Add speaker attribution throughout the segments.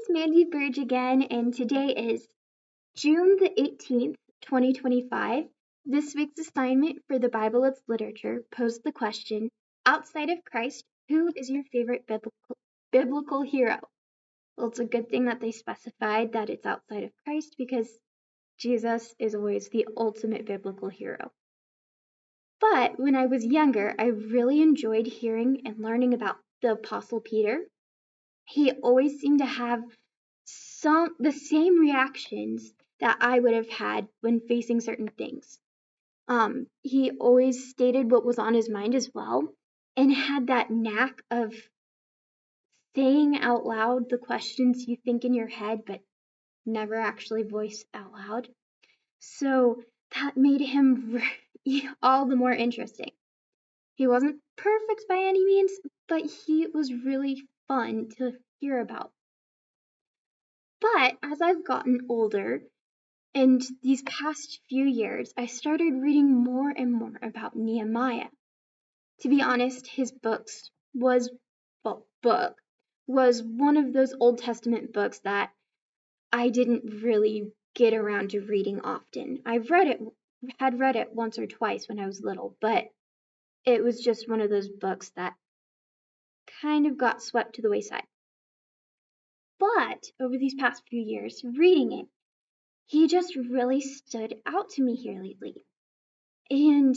Speaker 1: it's Mandy Burge again, and today is June the 18th, 2025. This week's assignment for the Bible It's Literature posed the question, outside of Christ, who is your favorite biblical hero? Well, it's a good thing that they specified that it's outside of Christ because Jesus is always the ultimate biblical hero. But when I was younger, I really enjoyed hearing and learning about the Apostle Peter. He always seemed to have the same reactions that I would have had when facing certain things. He always stated what was on his mind as well, and had that knack of saying out loud the questions you think in your head but never actually voice out loud. So that made him all the more interesting. He wasn't perfect by any means, but he was really fun to hear about. But as I've gotten older, and these past few years, I started reading more and more about Nehemiah. To be honest, his book was one of those Old Testament books that I didn't really get around to reading often. Had read it once or twice when I was little, but it was just one of those books that kind of got swept to the wayside. But over these past few years, reading it, he just really stood out to me here lately. And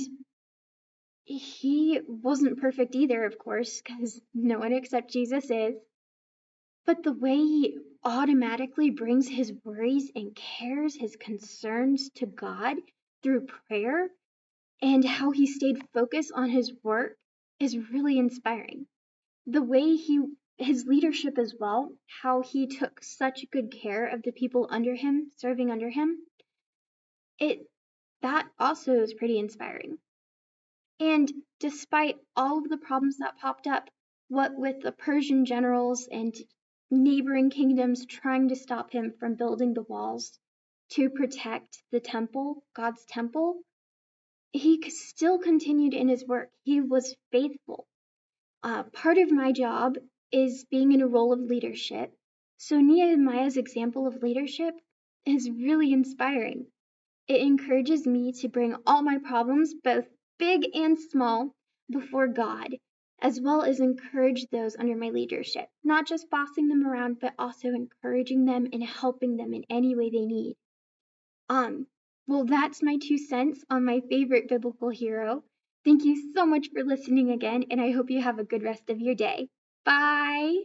Speaker 1: he wasn't perfect either, of course, because no one except Jesus is. But the way he automatically brings his worries and cares, his concerns to God through prayer, and how he stayed focused on his work is really inspiring. The way his leadership as well, how he took such good care of the people under him, serving under him, that also is pretty inspiring. And despite all of the problems that popped up, what with the Persian generals and neighboring kingdoms trying to stop him from building the walls to protect the temple, God's temple, he still continued in his work. He was faithful. Part of my job is being in a role of leadership. So Nehemiah's example of leadership is really inspiring. It encourages me to bring all my problems, both big and small, before God, as well as encourage those under my leadership, not just bossing them around, but also encouraging them and helping them in any way they need. Well, that's my 2 cents on my favorite biblical hero. Thank you so much for listening again, and I hope you have a good rest of your day. Bye!